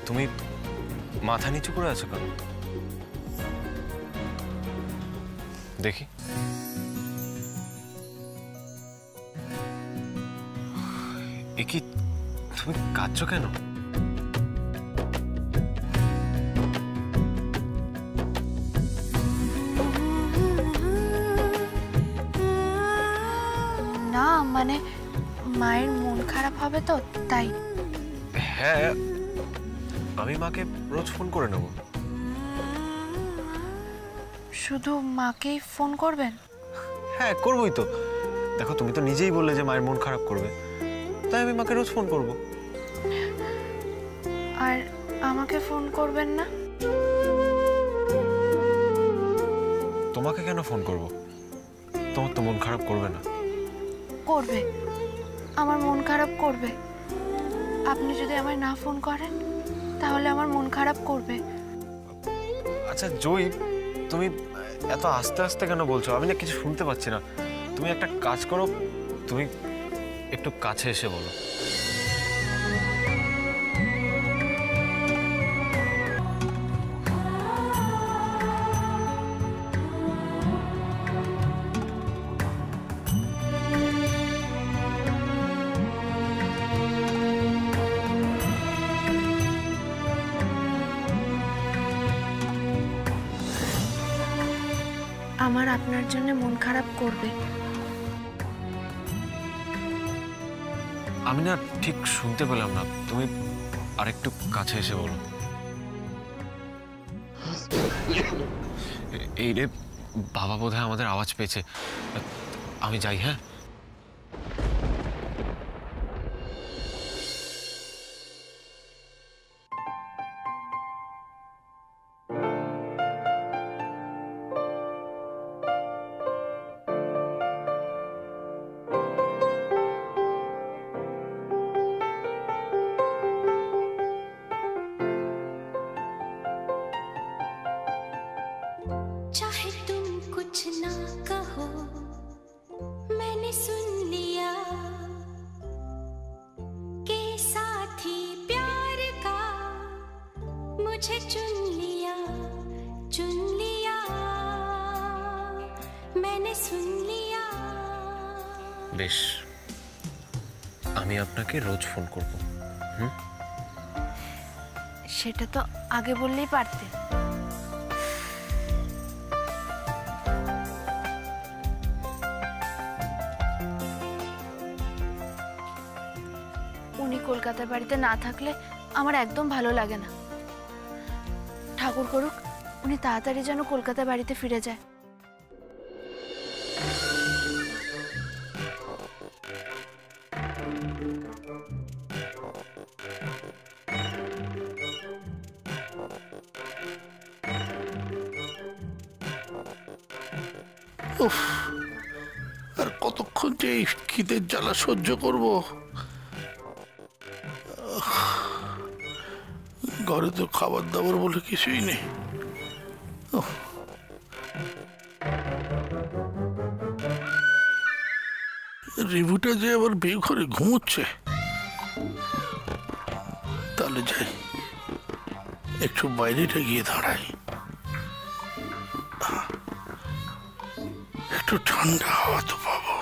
তুমি মাথা নিচু করে আছো কেন? দেখি। এ কি, তুমি কাঁদছো কেন? না মানে মায়ের মন খারাপ হবে তো তাই। হ্যাঁ, আমি মাকে রোজ ফোন করে নেব। শুধু মাকেই ফোন করবেন? হ্যাঁ, করবোই তো। দেখো, তুমি তো নিজেই বললে যে মায়ের মন খারাপ করবে, তাই আমি মাকে রোজ ফোন করব। আর আমাকে ফোন করবেন না? তোমাকে কেন ফোন করব? তোমার তো মন খারাপ করবে না। করবে, আমার মন খারাপ করবে। আপনি যদি আমায় না ফোন করেন তাহলে আমার মন খারাপ করবে। আচ্ছা জয়ী, তুমি এত আস্তে আস্তে কেন বলছো? আমি না কিছু শুনতে পাচ্ছি না। তুমি একটা কাজ করো, তুমি একটু কাছে এসে বলো। আমার আপনার জন্য মন খারাপ করবে। আমি না ঠিক শুনতে পেলাম না, তুমি আরেকটু কাছে এসে বলো। এই রে, বাবা বোধহয় আমাদের আওয়াজ পেয়েছে। আমি যাই। হ্যাঁ, चाहे तुम कुछ ना कहो मैंने सुन लिया के साथी प्यार का मुझे चुन लिया मैंने सुन लिया। বেশ, আমি আপনাকে রোজ ফোন করব। সেটা তো আগে বললেই পারতেন। উনি কলকাতার বাড়িতে না থাকলে আমার একদম ভালো লাগে না। ঠাকুর করুক উনি তাড়াতাড়ি যেন কলকাতা বাড়িতে ফিরে যায়। আর কতক্ষণ যে এই খিদের জ্বালা সহ্য করব? ঘরে তো খাবার দাবার বলে কিছুই নেই। রিভুটা যে আবার বিয়ে ঘরে ঘুমোচ্ছে। তাহলে যাই, একটু বাইরেটা গিয়ে দাঁড়াই, একটু ঠান্ডা হাওয়া তো পাবো।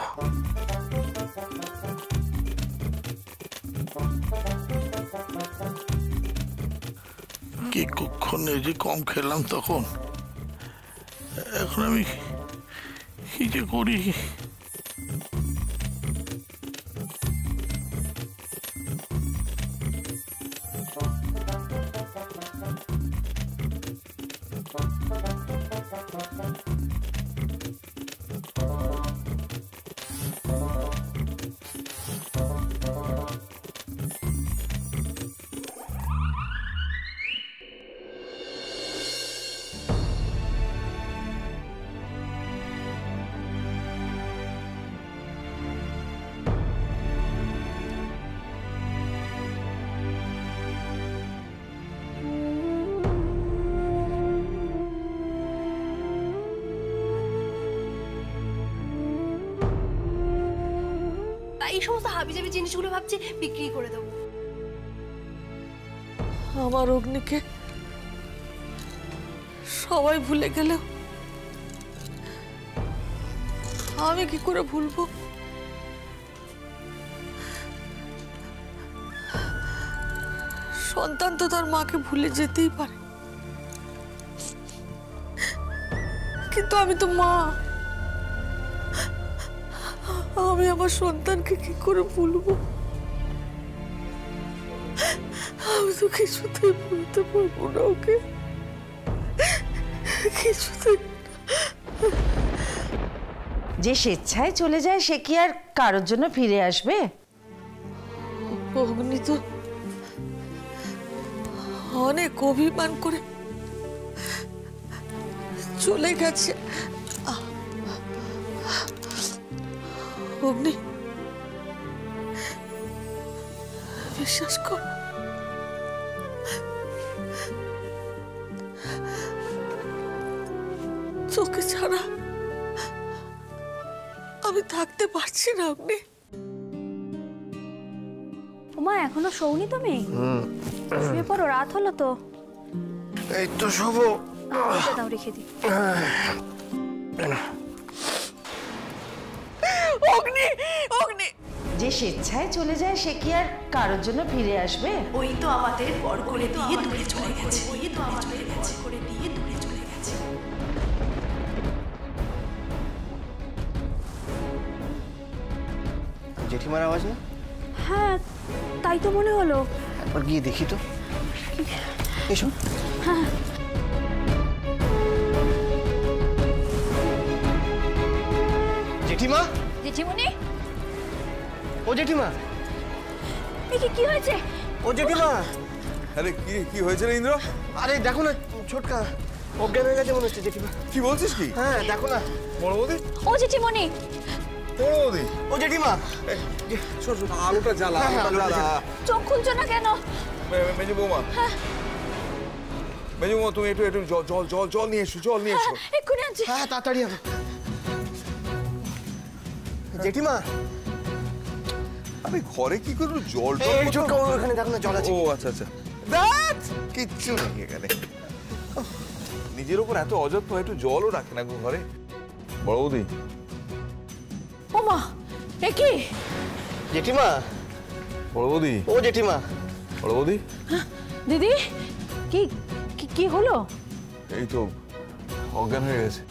কি কক্ষণে যে কম খেলাম তখন, এখন আমি কি যে করি। এই সমস্ত হাবিজাবি জিনিসগুলো ভাবছি বিক্রি করে দেবো। আমার অগ্নিকে সবাই ভুলে গেলেও আমি কি করে ভুলবো? সন্তান তো তার মাকে ভুলে যেতেই পারে, কিন্তু আমি তো মা। আমি আমার সন্তানকে কি করে ভুলবো? আমি তো কিছুতেই ভুলতে পারবো না ওকে, কিছুতেই। যে স্বেচ্ছায় চলে যায় সে কি আর কারোর জন্য ফিরে আসবে? অগ্নি তো অনেক অভিমান করে চলে গেছে। অগ্নি, বিশ্বাস কর, তোকে ছাড়া আমি থাকতে পারছি না। অগ্নি, ওমা এখনো শোনি তুমি? শুয়ে পড়ো, রাত হলো তো। এই তো শোবো। দাও, রেখে দিই। অগ্নি, অগ্নি। যে স্বেচ্ছায় চলে যায় সে কি আর কারোর জন্য ফিরে আসবে? ওই তো আমাদের পর করে দিয়ে দূরে চলে গেছে, ওই তো আমাদের পর করে দিয়ে দূরে চলে গেছে। জেঠিমার আওয়াজ না? হ্যাঁ, তাই তো মনে হলো। একবার গিয়ে দেখি তো। এসো। হ্যাঁ। জেঠিমা, জেঠিমণি, ও জেঠিমা, দেখি কি হয়েছে? ও জেঠিমা। আরে কি কি হয়েছে রে ইন্দ্র? আরে দেখো না, ছোটকা অজ্ঞান হয়ে গেছে মনে হচ্ছে জেঠিমা। কি বলছিস কি? হ্যাঁ দেখো না। বড় বৌদি, ও জেঠিমণি, বড় বৌদি, ও জেঠিমা। আলোটা জ্বালা, আলোটা জ্বালা। চোখ খুলছো না কেন? মেজো বৌমা, মেজো বৌমা, তুমি একটু একটু জল জল জল নিয়ে এসো, জল নিয়ে এসো। এক্ষুনি আনছি। হ্যাঁ তাড়াতাড়ি আনো। জেঠিমা, আরে ঘরে কি করবো? জল এই ছোটকা ওখানে দেখো না, জল আছে। ও আচ্ছা আচ্ছা, দেখ কিচ্ছু নেই এখানে। নিজের উপর এত অযত্ন, একটু জলও রাখে না গো ঘরে। বড় বৌদি, ওমা, এ কি? জেঠিমা, বড় বৌদি, ও জেঠিমা। বড় বৌদি, দিদি, কি কি হলো? এই তো অজ্ঞান হয়ে গেছে,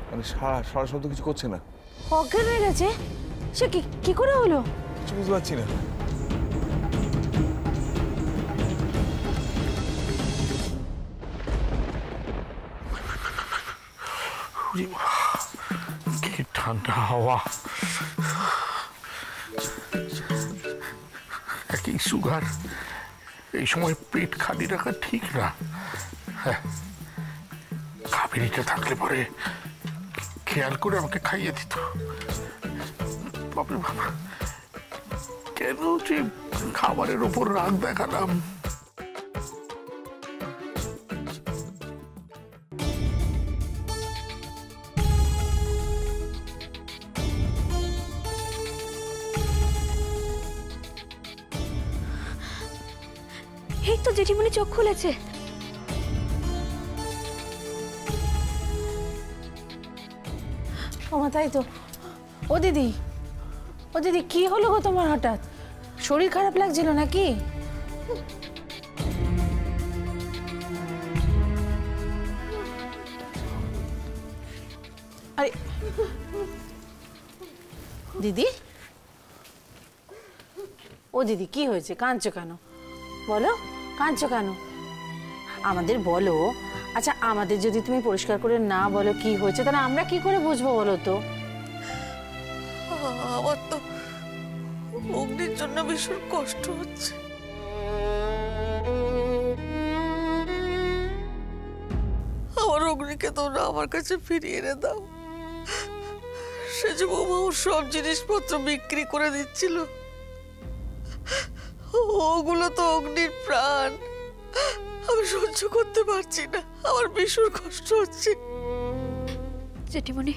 মানে সারা সারা শব্দ কিছু করছে না। অজ্ঞান হয়ে গেছে? সে কি করে হলো? কিছু বুঝতে পারছি না। কি ঠান্ডা হাওয়া, একই সুগার, এই সময় পেট খালি রাখা ঠিক না। হ্যাঁ, কাবেরিটা থাকলে পরে খেয়াল করে আমাকে খাইয়ে দিত। বাপরে বাবা, কেন যে খাবারের ওপর রাগ দেখালাম। এই তো জেঠিমণি চোখ খুলেছে। ওমা, তাই তো। ও দিদি, ও দিদি, কি হলো গো তোমার হঠাৎ? শরীর খারাপ লাগছিল নাকি? আরে দিদি, ও দিদি, কি হয়েছে? কাঁদছো কেন? বলো, কাঁদছো কেন? আমাদের বলো। আচ্ছা, আমাদের যদি তুমি পরিষ্কার করে না বলো কি হয়েছে, তাহলে আমরা কি করে বুঝবো বলো তো? আমার তো অগ্নির জন্য ভীষণ কষ্ট হচ্ছে। আমার অগ্নিকে তোমরা আমার কাছে ফিরিয়ে এনে দাও। সে যে বৌমা ওর সব জিনিসপত্র বিক্রি করে দিচ্ছিল, ওগুলো তো অগ্নির প্রাণ। আমি সহ্য করতে পারছি না, আমার ভীষণ কষ্ট হচ্ছে। জেঠিমণি,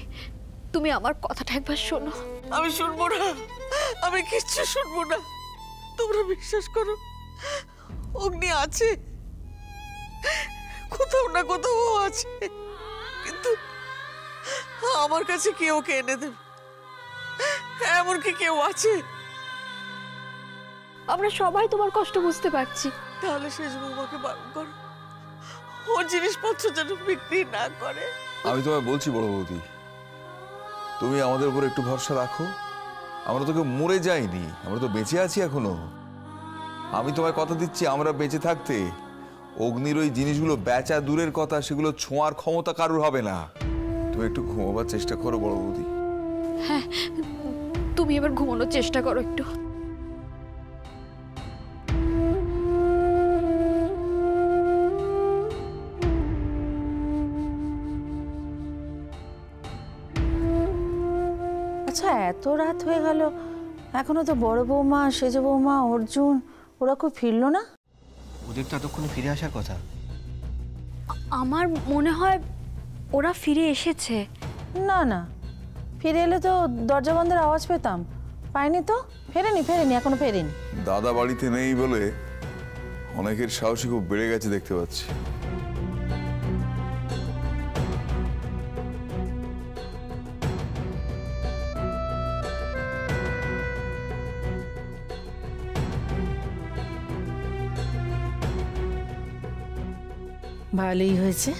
তুমি আমার কথাটা একবার শোনো। আমি শুনবো না, আমি কিচ্ছু শুনবো না। তোমরা বিশ্বাস করো, অগ্নি আছে, কোথাও না কোথাও আছে, কিন্তু আমার কাছে কে ওকে এনে দেবে? এমন কি কেউ আছে? আমরা সবাই তোমার কষ্ট বুঝতে পারছি। তাহলে শেষ বৌমাকে বারণ করো, ওর জিনিসপত্র যেন বিক্রি না করে। আমি তোমায় বলছি বড় বৌদি, তুমি আমাদের উপর একটু ভরসা রাখো। আমরা তোকে মরে যাইনি, আমরা তো বেঁচে আছি এখনো। আমি তোমায় কথা দিচ্ছি, আমরা বেঁচে থাকতে অগ্নির ওই জিনিসগুলো বেচা দূরের কথা, সেগুলো ছোঁয়ার ক্ষমতা কারুর হবে না। তুমি একটু ঘুমাবার চেষ্টা করো বড় বৌদি। হ্যাঁ, তুমি এবার ঘুমানোর চেষ্টা করো একটু। আচ্ছা, এত রাত হয়ে গেল, এখনো তো বড় বৌমা, সেজ বৌমা, অর্জুন ওরা খুব ফিরলো না? ওদের তো এতক্ষণে ফিরে আসার কথা। আমার মনে হয় ওরা ফিরে এসেছে। না না, ফিরে এলে তো দরজা বন্ধের আওয়াজ পেতাম। পাইনি তো, ফেরেনি এখনো ফেরেনি। দাদা বাড়িতে নেই বলে অনেকের সাহসী খুব বেড়ে গেছে দেখতে পাচ্ছি। ভালোই হয়েছে,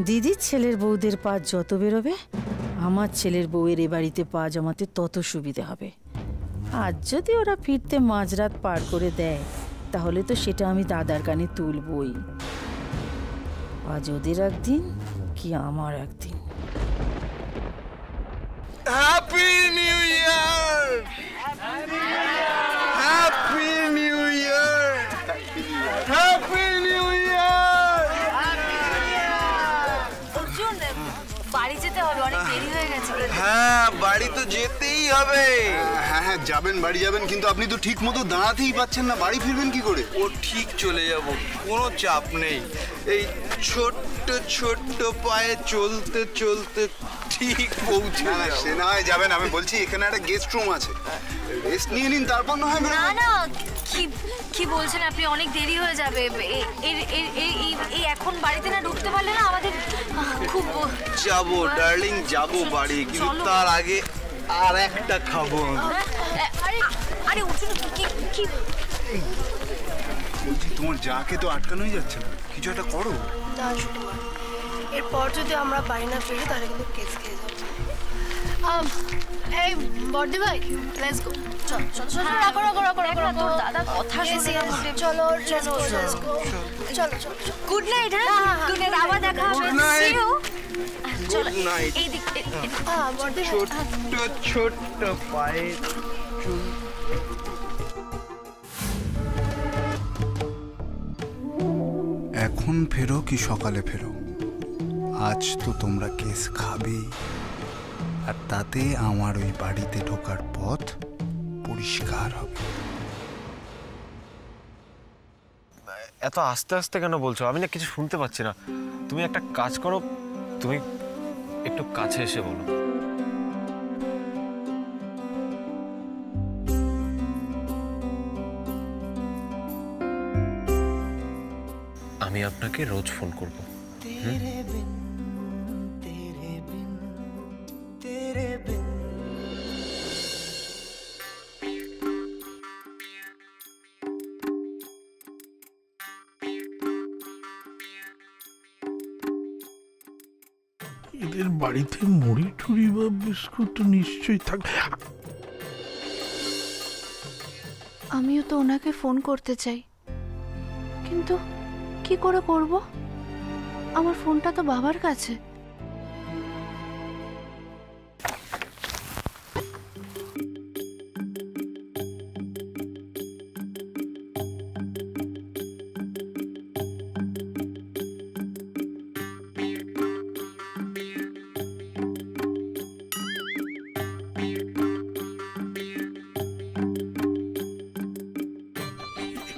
দিদির ছেলের বউদের পা যত বেরোবে, আমার ছেলের বউয়ের এ বাড়িতে পা জমাতে তত সুবিধে হবে। আজ যদি ওরা ফিরতে মাঝরাত পার করে দেয়, তাহলে তো সেটা আমি দাদার কানে তুলবই। আজ ওদের একদিন কি আমার একদিন। Happy new year! Happy new year! Happy new year! Arjun, বাড়ি যেতে হবে, অনেক দেরি হয়ে গেছে। হ্যাঁ, বাড়ি তো যেতেই হবে। হ্যাঁ, যাবেন, বাড়ি যাবেন, কিন্তু আপনি তো ঠিক মতো দাঁড়াতেই পাচ্ছেন না। বাড়ি ফিরবেন কি করে? ও ঠিক চলে যাব, কোনো চাপ নেই। এই ছোট্ট ছোট্ট পায়ে চলতে চলতে ঠিক পৌঁছে যাব। সে না হয় যাবেন, আমি বলছি এখানে একটা গেস্ট রুম আছে, রেস্ট নিয়ে নিন, তারপর না হয়। না না, কি বলছেন আপনি? অনেক দেরি হয়ে যাবে। এই এখন বাড়িতে না ঢুকতে পারলে না আমাদের খুব। যাবো ডার্লিং, যাবো বাড়ি, কিন্তু তার আগে আর একটা খাবো। আরে অর্জুন, কি বলছি, তোমার যাকে তো আটকানোই যাচ্ছে না, কিছু একটা করো। না সুকুমার, এরপর যদি আমরা বাড়ি না ফিরি তাহলে কিন্তু কেস খেয়ে যাবো। এই বড়দি ভাই, লেটস গো। চল রাখো। তোর দাদা কথা শুনে। চলো। চলো। Good night. হ্যাঁ, গুড নাইট, আবার দেখা হবে। See you. চলো, এই দিক। বড়দি ছোট্ট পায়ে এখন ফেরো কি সকালে ফেরো, আজ তো তোমরা কেস খাবেই, আর তাতে আমার ওই বাড়িতে ঢোকার পথ পরিষ্কার হবে। এত আস্তে আস্তে কেন বলছো? আমি না কিছু শুনতে পাচ্ছি না। তুমি একটা কাজ করো, তুমি একটু কাছে এসে বলো। আমি আপনাকে রোজ ফোন করব। এদের বাড়িতে মুড়ি টুড়ি বা বিস্কুট তো নিশ্চয়ই থাকবে। আমিও তো ওনাকে ফোন করতে চাই, কিন্তু কি করে করব? আমার ফোনটা তো বাবার কাছে।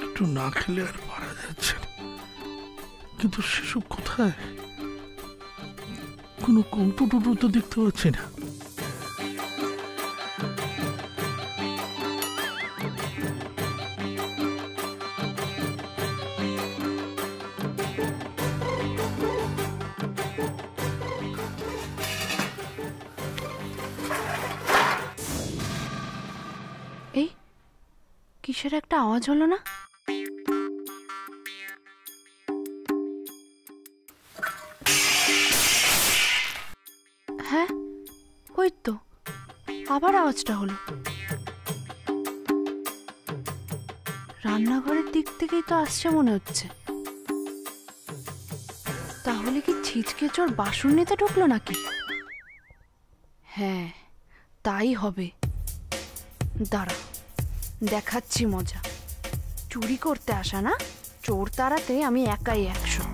একটু না খেলে আর পারা যাচ্ছে না, কিন্তু সেসব কোথায়? কোনো কৌটো টুটো তো দেখতে পাচ্ছি না। এই কিসের একটা আওয়াজ হলো না? হ্যাঁ, ওই তো আবার আওয়াজটা হলো। রান্নাঘরের দিক থেকেই তো আসছে মনে হচ্ছে। তাহলে কি ছিচকে চোর বাসন নিতে ঢুকলো নাকি? হ্যাঁ, তাই হবে। দাঁড়া, দেখাচ্ছি মজা। চুরি করতে আসা না, চোর তাড়াতে আমি একাই 100।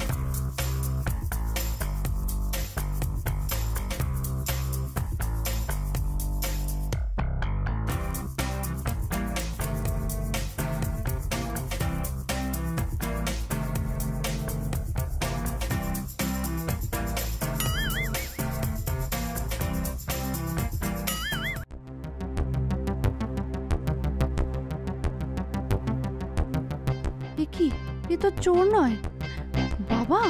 কি, এ তো চোর নয় বাবা।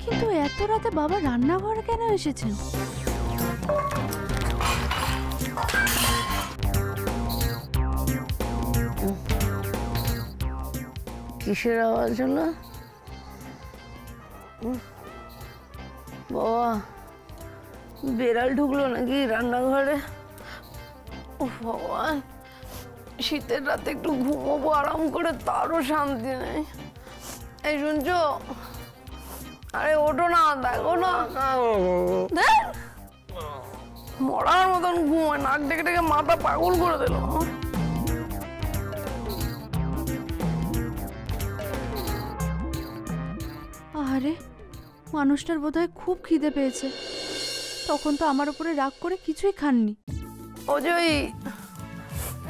কিন্তু এত রাতে বাবা রান্নাঘরে কেন এসেছেন? কিসের আওয়াজ হলো? বাবা, বেড়াল ঢুকলো নাকি রান্নাঘরে? ভগবান, শীতের রাতে একটু ঘুমোবো আরাম করে, তারও শান্তি নেই। এই শুনছো? আরে ওঠো না, দেখো না, মরার মতন ঘুমায়, নাক ডেকে ডেকে মাথা পাগল করে দিল। আরে মানুষটার বোধহয় খুব খিদে পেয়েছে। তখন তো আমার উপরে রাগ করে কিছুই খাননি। ও জয়ী,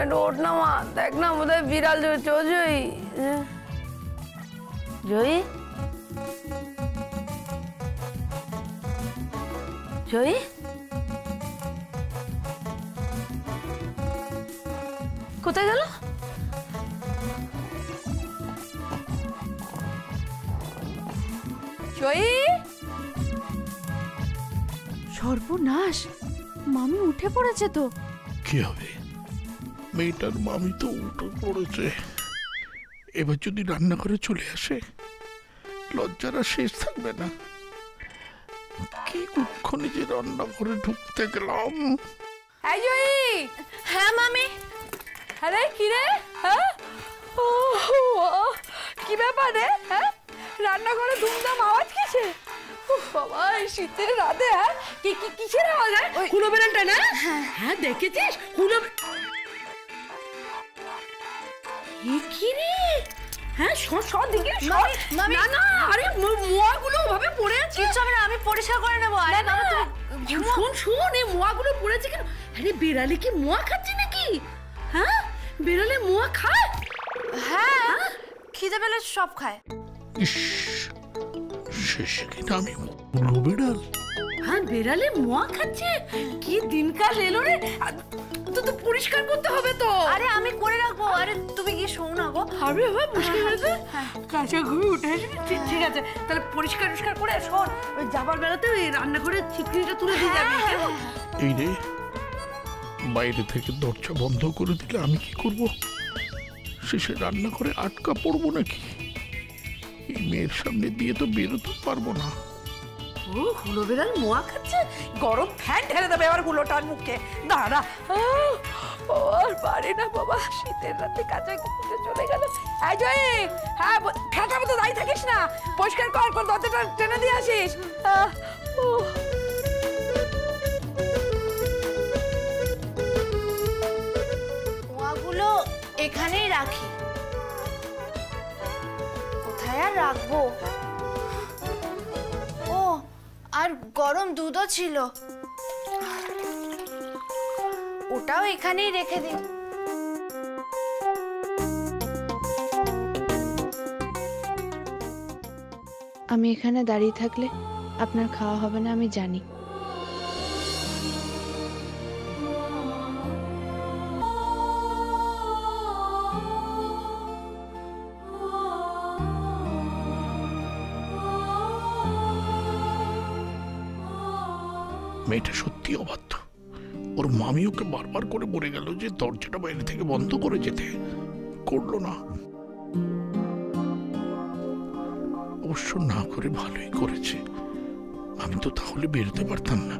একটু ওঠ না মা, দেখ না বোধহয় বিড়াল চলছে। ও জয়ী, জয়ী, জয়ী, কোথায় গেল? জয়ী, সর্বনাশ, মামি উঠে পড়েছে তো। কি হবে, মেয়েটার মামি তো উঠে পড়েছে। এবার যদি রান্নাঘরে চলে আসে, লজ্জারা শেষ থাকবে না। কি কুক্ষণে যে রান্নাঘরে ঢুকতে গেলাম। এই জয়ী। হ্যাঁ মামি। আরে কি রে? হ্যাঁ, কি ব্যাপার রে? হ্যাঁ, রান্নাঘরে ধুমধাম আওয়াজ কিসে? বাবা, এই শীতের রাতে হ্যাঁ কিসের আওয়াজ? হুলো বেড়ালটা না? হ্যাঁ, দেখেছিস হুলো? কি রে? হ্যাঁ, সর দিকে সর। না না, আরে মোয়াগুলো ওভাবে পড়ে আছে। কিচ্ছু হবে না, আমি পরিষ্কার করে নেবো। আরে বাবা তুমি শোন, এই মোয়াগুলো পড়েছে কেন? আরে বেড়ালে কি মোয়া খাচ্ছে নাকি? হ্যাঁ, বেড়ালে মোয়া খায়? হ্যাঁ, খিদে পেলে সব খায়। ইস, শেষে কিনা আমি হুলো বেড়াল। হ্যাঁ, বেড়ালে মোয়া খাচ্ছে? কি দিনকাল এলো রে। তো পরিষ্কার করতে হবে তো। আরে আমি করে রাখবো। আরে তুমি গিয়ে শোও না গো। আরে বাবা, মুশকিল হয়েছে। কাঁচা ঘুমে উঠে এসেছি। ঠিক আছে, তাহলে পরিষ্কার করে শোন, ওই যাবার বেলাতে ওই রান্নাঘরের ছিটকিনিটা তুলে দিয়ে যাবি। এই রে, বাইরে থেকে দরজা বন্ধ করে দিলে আমি কি করব? শেষে রান্না করে আটকা পড়বো নাকি? এই মেয়ের সামনে দিয়ে তো বেরোতে পারবো না। ও, হুলো বেড়াল মোয়া খাচ্ছে? গরম ফ্যান ঢেলে দেবে এবার হুলোটার মুখে। দাঁড়া, আর পারে না বাবা, শীতের রাতে কাঁচা ঘুমে চলে গেল। এই জয়ী, হ্যাঁ, ফ্যানটার মতো দাঁড়িয়ে থাকিস না, পরিষ্কার কর, দরজাটা টেনে দিয়ে আসিস। মোয়াগুলো এখানেই রাখি। কোথায় আর রাখবো? ও, আর গরম দুধও ছিল, ওটাও এখানেই রেখে দিন। আমি এখানে দাঁড়িয়ে থাকলে আপনার খাওয়া হবে না, আমি জানি। মেয়েটা সত্যি অবাধ্য। ওর মামি ওকে বারবার করে বলে গেল যে দরজাটা বাইরে থেকে বন্ধ করে যেতে, করলো না। অবশ্য না করে ভালোই করেছে, আমি তো তাহলে বেরোতে পারতাম না।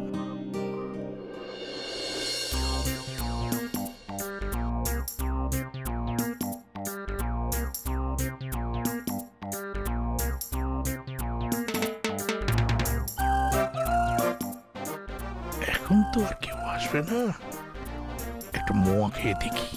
এখন তো আর কেউ আসবে না, একটা মোয়া খেয়ে দেখি।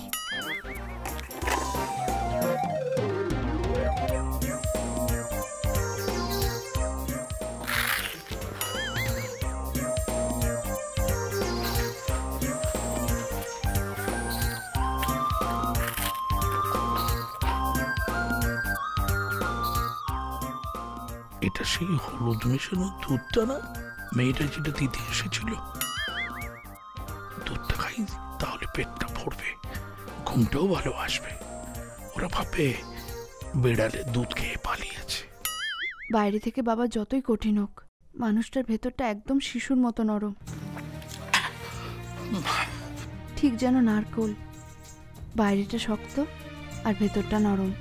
এটা সেই হলুদ মেশানো দুধটা না, মেয়েটা যেটা দিতে এসেছিল। দুধটা খাই, তাহলে পেটটা ভরবে, ঘুমটাও ভালো আসবে। ওরা ভাববে বেড়ালে দুধ খেয়ে পালিয়েছে। বাইরে থেকে বাবা যতই কঠিন হোক, মানুষটার ভেতরটা একদম শিশুর মতো নরম, ঠিক যেন নারকোল। বাইরেটা শক্ত আর ভেতরটা নরম।